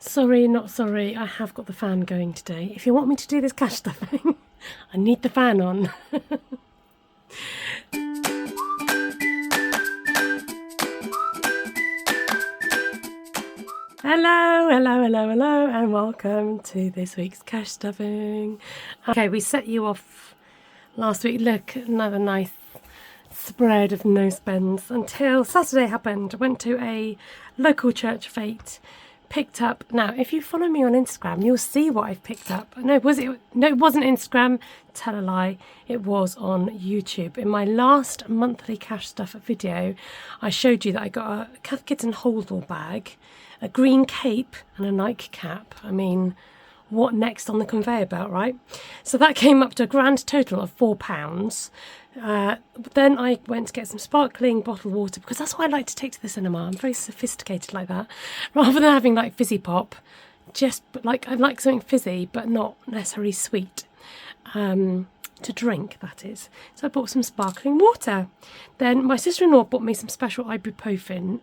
Sorry, not sorry, I have got the fan going today. If you want me to do this cash stuffing, I need the fan on. Hello, and welcome to this week's cash stuffing. Okay, we set you off last week. Look, another nice spread of no spends until Saturday happened. I went to a local church fete, picked up. Now, if you follow me on Instagram, you'll see what I've picked up. No, it wasn't Instagram. Tell a lie. It was on YouTube. In my last monthly cash stuff video, I showed you that I got a Cath Kids and Holdall bag, a green cape and a Nike cap. I mean, what next on the conveyor belt, right? So that came up to a grand total of £4. Then I went to get some sparkling bottled water because that's what I like to take to the cinema. I'm very sophisticated like that. Rather than having like fizzy pop, just like I like something fizzy but not necessarily sweet. To drink, that is. So I bought some sparkling water. Then my sister-in-law bought me some special ibuprofen,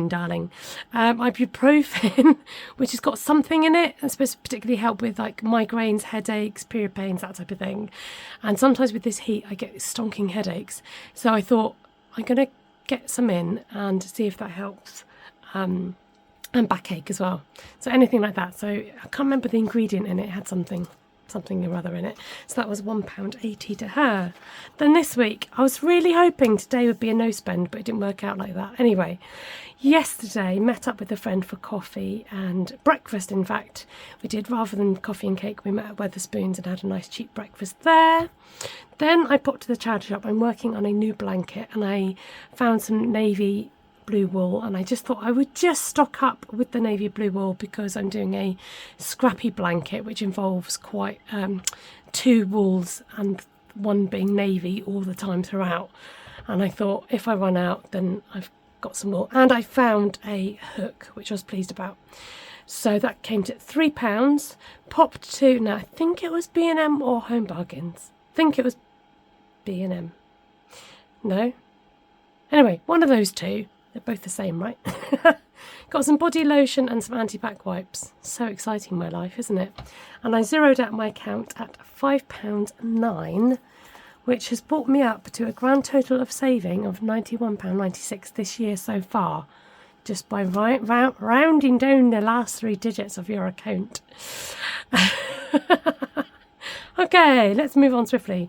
darling. Ibuprofen, which has got something in it that's supposed to particularly help with like migraines, headaches, period pains, that type of thing. And sometimes with this heat, I get stonking headaches. So I thought I'm going to get some in and see if that helps. And backache as well. So anything like that. So I can't remember the ingredient in it. It had something or other in it. So that was £1.80 to her. Then this week, I was really hoping today would be a no spend, but it didn't work out like that. Anyway, yesterday met up with a friend for coffee and breakfast. In fact, we did, rather than coffee and cake, we met at Wetherspoons and had a nice cheap breakfast there. Then I popped to the charity shop. I'm working on a new blanket and I found some navy blue wool, and I just thought I would just stock up with the navy blue wool because I'm doing a scrappy blanket which involves quite two wools and one being navy all the time throughout. And I thought if I run out, then I've got some wool. And I found a hook which I was pleased about. So that came to £3. Popped to, now I think it was B&M or Home Bargains. I think it was B&M. No? Anyway, one of those two. They're both the same, right? Got some body lotion and some anti-bac wipes. So exciting, my life, isn't it? And I zeroed out my account at £5.09, which has brought me up to a grand total of saving of £91.96 this year so far, just by rounding down the last three digits of your account. Okay, let's move on swiftly.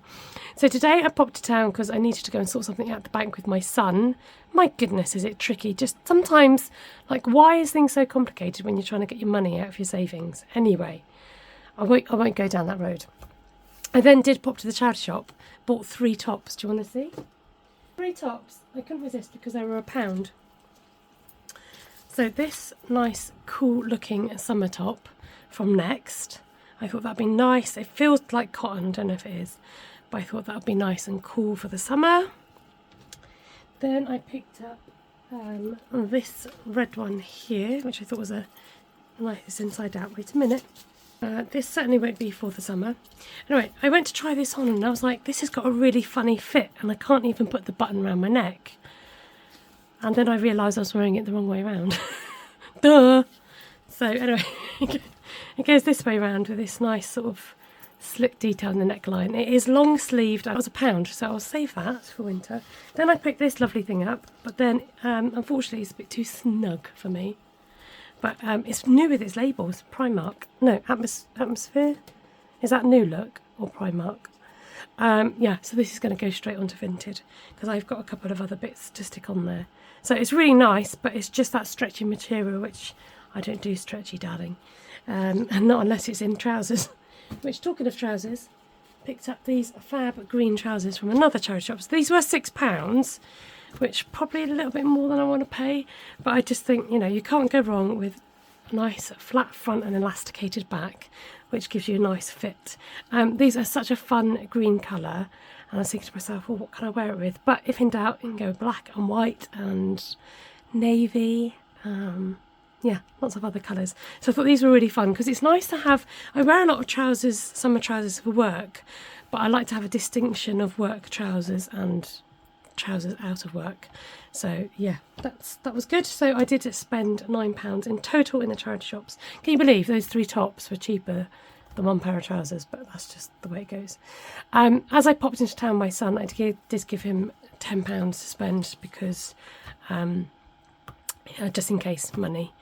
So today I popped to town because I needed to go and sort something out at the bank with my son. My goodness, is it tricky? Just sometimes, like, why is things so complicated when you're trying to get your money out of your savings? Anyway, I won't go down that road. I then did pop to the charity shop, bought 3 tops. Do you want to see? 3 tops. I couldn't resist because they were £1. So this nice, cool-looking summer top from Next. I thought that'd be nice. It feels like cotton. I don't know if it is. But I thought that would be nice and cool for the summer. Then I picked up this red one here, which I thought was a nice inside out. Wait a minute. This certainly won't be for the summer. Anyway, I went to try this on and I was like, this has got a really funny fit and I can't even put the button around my neck. And then I realised I was wearing it the wrong way around. Duh! So anyway, it goes this way around with this nice sort of slick detail in the neckline. It is long sleeved. It was £1, so I'll save that for winter. Then I picked this lovely thing up, but then unfortunately it's a bit too snug for me. But it's new with its labels. Primark. No, Atmosphere. Is that New Look or Primark? Yeah, so this is going to go straight onto Vinted because I've got a couple of other bits to stick on there. So it's really nice, but it's just that stretchy material, which I don't do stretchy, darling. And not unless it's in trousers. Which, talking of trousers, picked up these fab green trousers from another charity shop. So these were £6, which probably a little bit more than I want to pay. But I just think, you know, you can't go wrong with a nice flat front and elasticated back, which gives you a nice fit. These are such a fun green colour. And I was thinking to myself, well, what can I wear it with? But if in doubt, you can go black and white and navy. Yeah, lots of other colours. So I thought these were really fun because it's nice to have. I wear a lot of trousers, summer trousers for work, but I like to have a distinction of work trousers and trousers out of work. So yeah, that was good. So I did spend £9 in total in the charity shops. Can you believe those 3 tops were cheaper than 1 pair of trousers? But that's just the way it goes. As I popped into town, my son, I did give him £10 to spend because just in case money.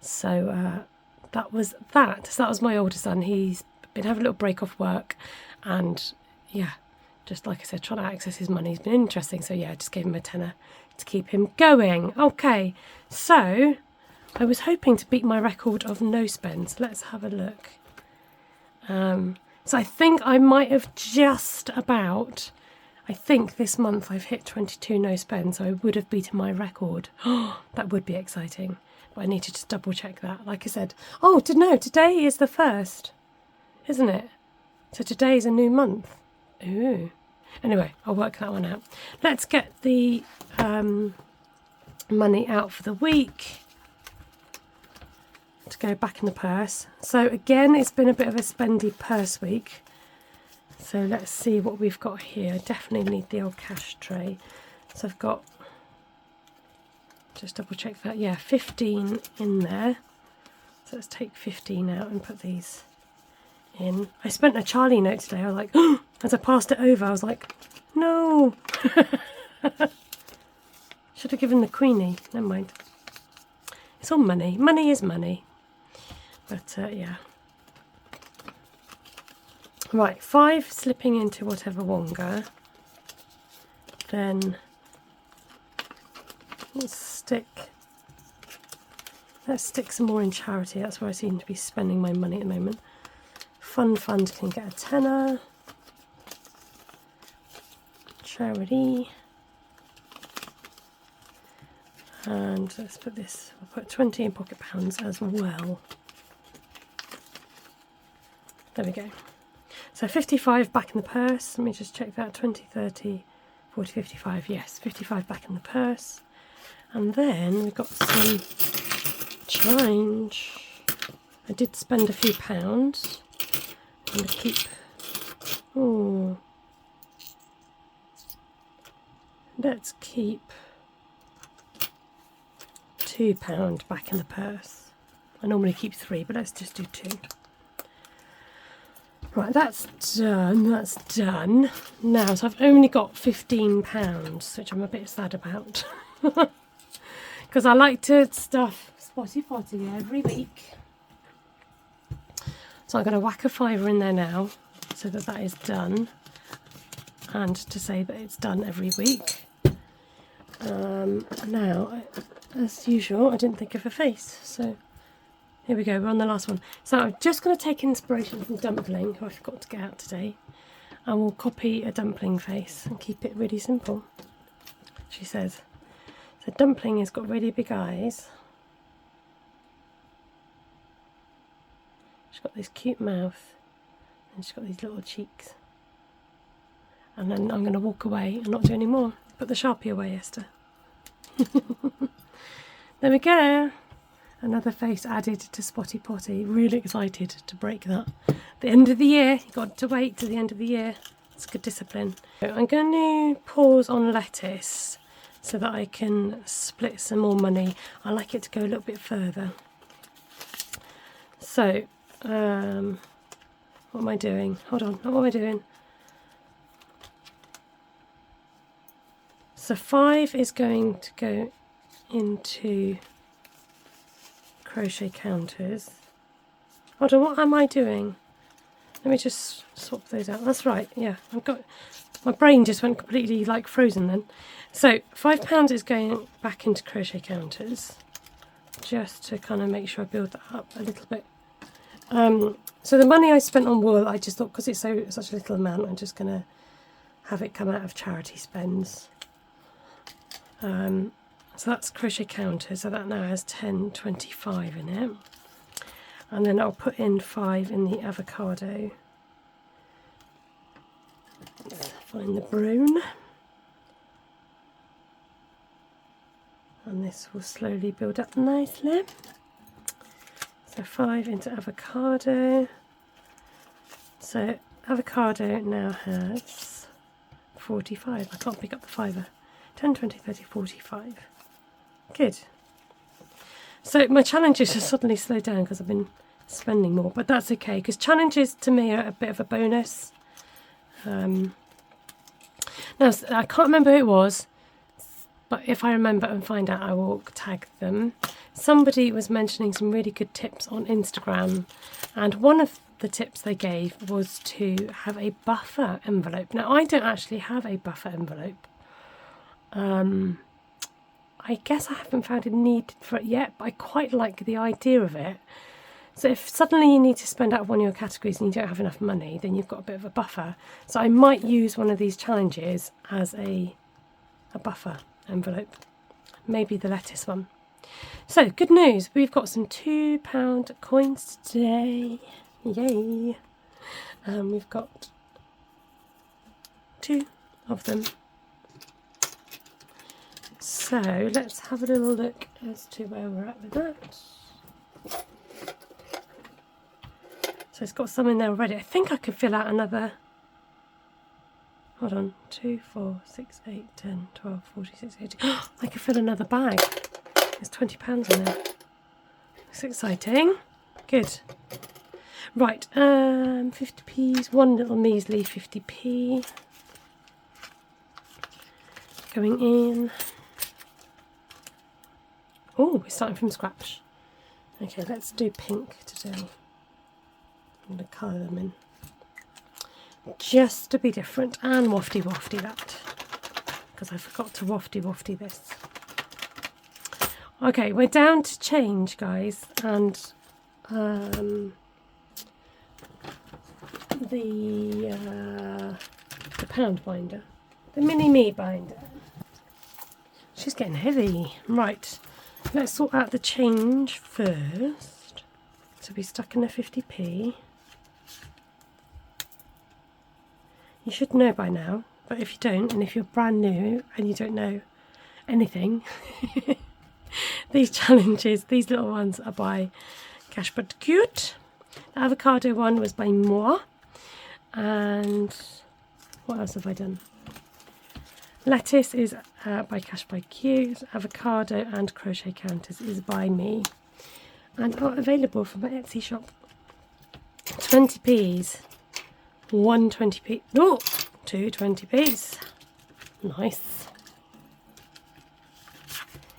So that was that. So that was my older son. He's been having a little break off work, and yeah, just like I said, trying to access his money has been interesting. So yeah, I just gave him a tenner to keep him going. Okay, so I was hoping to beat my record of no spends. Let's have a look. So I think I might have just about, I think this month I've hit 22 no spends, so I would have beaten my record. That would be exciting, but I need to just double check that. Like I said, no, today is the 1st, isn't it? So today is a new month. Ooh. Anyway, I'll work that one out. Let's get the money out for the week to go back in the purse. So again, it's been a bit of a spendy purse week. So let's see what we've got here. I definitely need the old cash tray. So I've got, just double check that, yeah, 15 in there. So let's take 15 out and put these in. I spent a Charlie note today. I was like, as I passed it over, I was like, no. Should have given the Queenie. Never mind. It's all money. Money is money. But yeah. Right, 5 slipping into whatever Wonga. Then let's stick some more in charity. That's where I seem to be spending my money at the moment. Fund can get a tenner. Charity. And let's put this, we'll put 20 in pocket pounds as well. There we go. So 55 back in the purse. Let me just check that. 20, 30, 40, 55. Yes, 55 back in the purse. And then we've got some change. I did spend a few pounds. I'm going to keep... Oh. Let's keep £2 back in the purse. I normally keep 3, but let's just do 2. Right, that's done. Now, so I've only got £15, which I'm a bit sad about. Because I like to stuff Spotty Potty every week. So I'm going to whack a £5 in there now, so that is done. And to say that it's done every week. Now, as usual, I didn't think of a face, so... Here we go, we're on the last one. So I'm just going to take inspiration from Dumpling, who I forgot to get out today, and we'll copy a dumpling face and keep it really simple, she says. So Dumpling has got really big eyes. She's got this cute mouth, and she's got these little cheeks. And then I'm going to walk away and not do any more. Put the Sharpie away, Esther. There we go. Another face added to Spotty Potty. Really excited to break that. The end of the year. You've got to wait to the end of the year. It's good discipline. So I'm going to pause on lettuce so that I can split some more money. I like it to go a little bit further. So, what am I doing? Hold on. What am I doing? So 5 is going to go into crochet counters. Hold on, what am I doing? Let me just swap those out. That's right, yeah. I've got, my brain just went completely like frozen then. So £5 is going back into crochet counters, just to kind of make sure I build that up a little bit. So the money I spent on wool, I just thought, because it's such a little amount, I'm just going to have it come out of charity spends. So that's crochet counter, so that now has 10.25 in it. And then I'll put in 5 in the avocado. Let's find the brown. And this will slowly build up nicely. So 5 into avocado. So avocado now has 45. I can't pick up the fiver. 10, 20, 30, 45. Good. So my challenges have suddenly slowed down because I've been spending more, but that's okay because challenges to me are a bit of a bonus. Now, I can't remember who it was, but if I remember and find out, I will tag them. Somebody was mentioning some really good tips on Instagram, and one of the tips they gave was to have a buffer envelope. Now, I don't actually have a buffer envelope. I guess I haven't found a need for it yet, but I quite like the idea of it. So if suddenly you need to spend out of one of your categories and you don't have enough money, then you've got a bit of a buffer. So I might use one of these challenges as a buffer envelope. Maybe the lettuce one. So good news, we've got some £2 coins today. Yay! We've got 2 of them. So let's have a little look as to where we're at with that. So it's got some in there already. I think I could fill out another, hold on, 2, 4, 6, 8, 10, 12, 46, 18. I could fill another bag. There's £20 in there. That's exciting. Good. Right, 50p's, one little measly 50p. Going in. Oh, we're starting from scratch. Okay, let's do pink today. I'm going to colour them in. Just to be different, and wafty that. Because I forgot to wafty this. Okay, we're down to change, guys, and the pound binder. The mini me binder. She's getting heavy. Right, let's sort out the change first. To be stuck in a 50p. You should know by now, but if you don't, and if you're brand new and you don't know anything, these challenges, these little ones are by Cash But Cute. The avocado one was by Moi. And what else have I done? Lettuce is by Cash by Cute. Avocado and crochet counters is by me. And are available from my Etsy shop. 20p's. 1 20p. Oh, 2 20p's. Nice.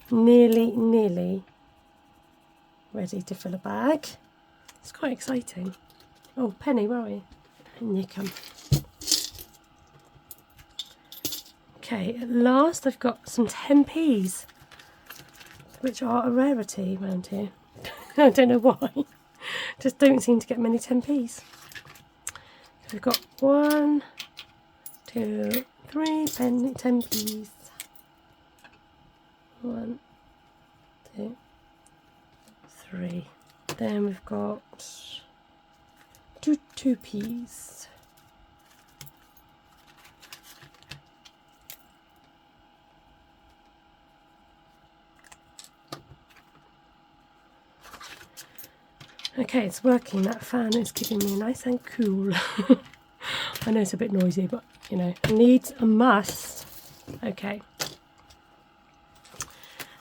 Nearly ready to fill a bag. It's quite exciting. Oh, Penny, where are you? In you come. Okay, at last I've got some 10p's, which are a rarity around here. I don't know why. Just don't seem to get many 10p's. So we've got 1, 2, 3 10p's. 1, 2, 3. Then we've got 2 2p's. Okay, it's working. That fan is keeping me nice and cool. I know it's a bit noisy, but you know, needs a must. Okay.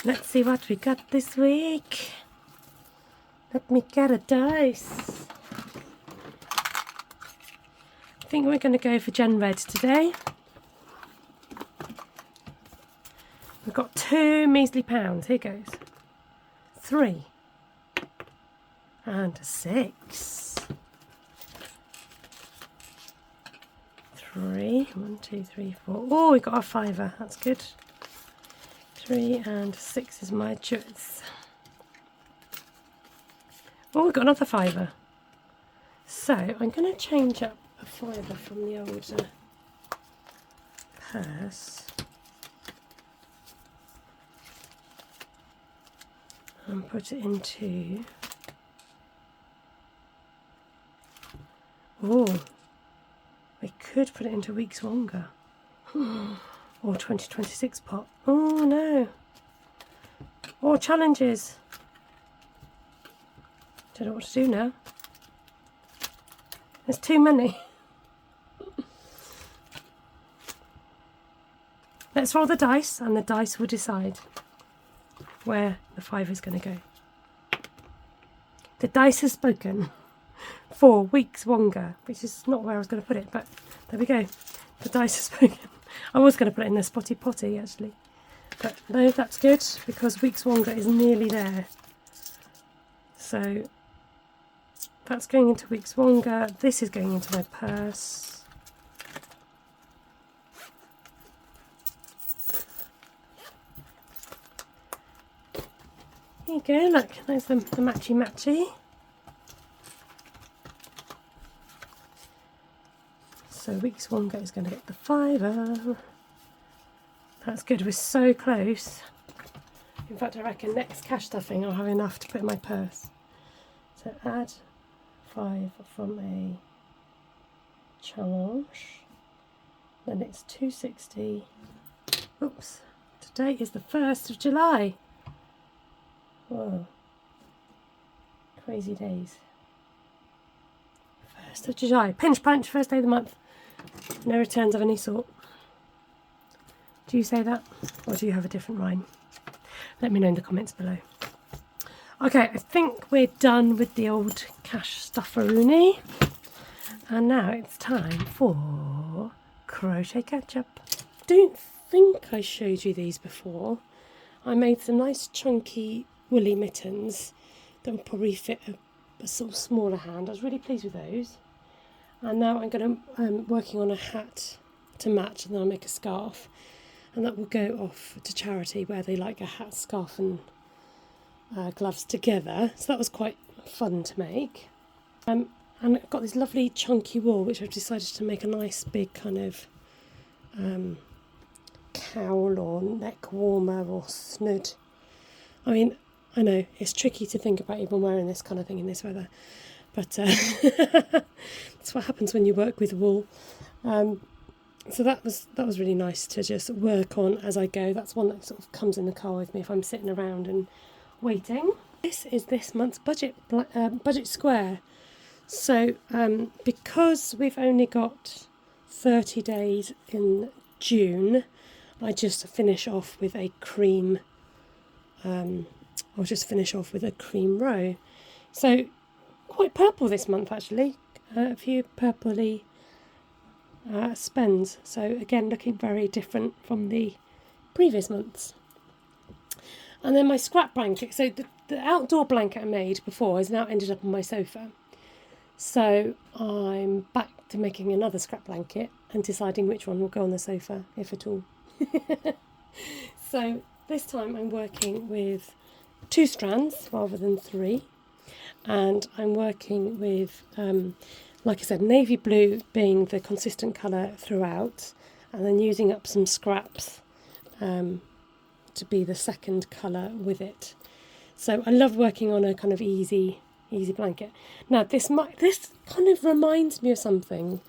Let's see what we got this week. Let me get a dice. I think we're going to go for Gen Red today. We've got 2 measly pounds. Here goes. 3. And 6. 3. 1, 2, 3, 4. Oh, we got our fiver. That's good. 3 and 6 is my choice. Oh, we've got another fiver. So I'm going to change up a fiver from the older purse and put it into. Oh, we could put it into weeks longer. Or 2026 pot. Oh no. Or challenges. Don't know what to do now. There's too many. let's roll the dice and the dice will decide where the 5 is going to go. The dice has spoken. 4 weeks longer, which is not where I was going to put it, but there we go. The dice has spoken. I was going to put it in the spotty potty actually, but no, that's good because weeks longer is nearly there. So that's going into weeks longer. This is going into my purse. There you go, look, there's the matchy. So weeks longer is going to get the 5. That's good, we're so close. In fact, I reckon next cash stuffing I'll have enough to put in my purse. So add 5 from a challenge. Then it's 260. Oops, today is the 1st of July. Whoa, crazy days. 1st of July, pinch punch, first day of the month. No returns of any sort. Do you say that? Or do you have a different rhyme? Let me know in the comments below. Okay, I think we're done with the old cash stufferoonie. And now it's time for crochet catch-up. Don't think I showed you these before. I made some nice chunky woolly mittens that will probably fit a sort of smaller hand. I was really pleased with those. And now I'm going to working on a hat to match, and then I'll make a scarf, and that will go off to charity where they like a hat, scarf and gloves together. So that was quite fun to make. And I've got this lovely chunky wool which I've decided to make a nice big kind of cowl or neck warmer or snood. I mean, I know it's tricky to think about even wearing this kind of thing in this weather, but that's what happens when you work with wool. So that was really nice to just work on as I go. That's one that sort of comes in the car with me if I'm sitting around and waiting. This is this month's budget square. So because we've only got 30 days in June, I just finish off with a cream. I'll just finish off with a cream row. So quite purple this month actually. A few purpley spends. So again, looking very different from the previous months. And then my scrap blanket. So the outdoor blanket I made before has now ended up on my sofa. So I'm back to making another scrap blanket and deciding which one will go on the sofa, if at all. So this time I'm working with 2 strands rather than 3. And I'm working with, like I said, navy blue being the consistent colour throughout, and then using up some scraps to be the second colour with it. So I love working on a kind of easy blanket. Now this kind of reminds me of something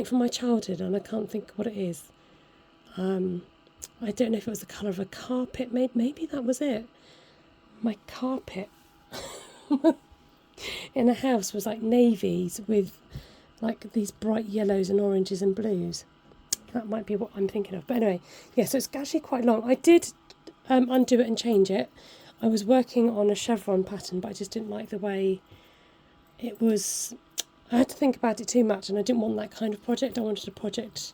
from my childhood, and I can't think what it is. I don't know if it was the colour of a carpet. Maybe that was it. My carpet in a house was like navies with like these bright yellows and oranges and blues. That might be what I'm thinking of. But anyway, yeah, so it's actually quite long. I did undo it and change it. I was working on a chevron pattern, but I just didn't like the way it was. I had to think about it too much, and I didn't want that kind of project. I wanted a project,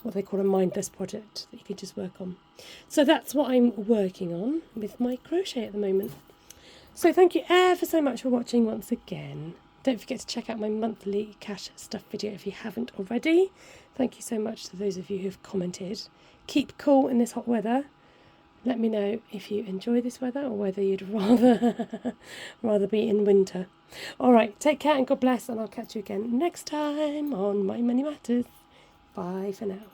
what they call a mindless project, that you could just work on. So that's what I'm working on with my crochet at the moment. So thank you ever so much for watching once again. Don't forget to check out my monthly cash stuff video if you haven't already. Thank you so much to those of you who've commented. Keep cool in this hot weather. Let me know if you enjoy this weather or whether you'd rather be in winter. All right, take care and God bless, and I'll catch you again next time on My Money Matters. Bye for now.